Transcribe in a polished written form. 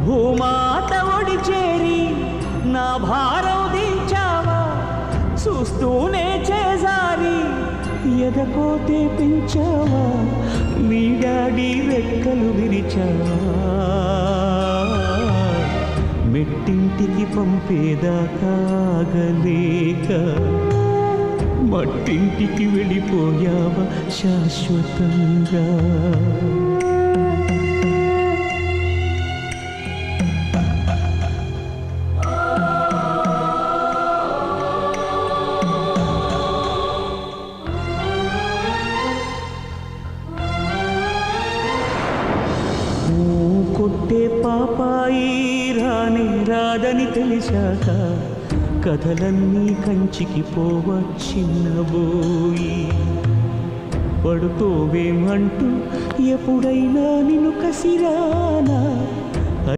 భూమాత ఒడి చేరి నా భారం దించావా, చూస్తూనే చేజారి ఎదకోతే పెంచావా, నీ డాడీ రెక్కలు విరిచావా, మెట్టింటికి పంపేదాకాగలేక మట్టింటికి వెళ్ళిపోయావా శాశ్వతంగా. కొట్టే పాపాయి రాని రాదని తెలిసాక కథలన్నీ కంచికి పోవచ్చిన్నబోయి, పడుకోవేమంటూ ఎప్పుడైనా నిన్ను కసిరానా,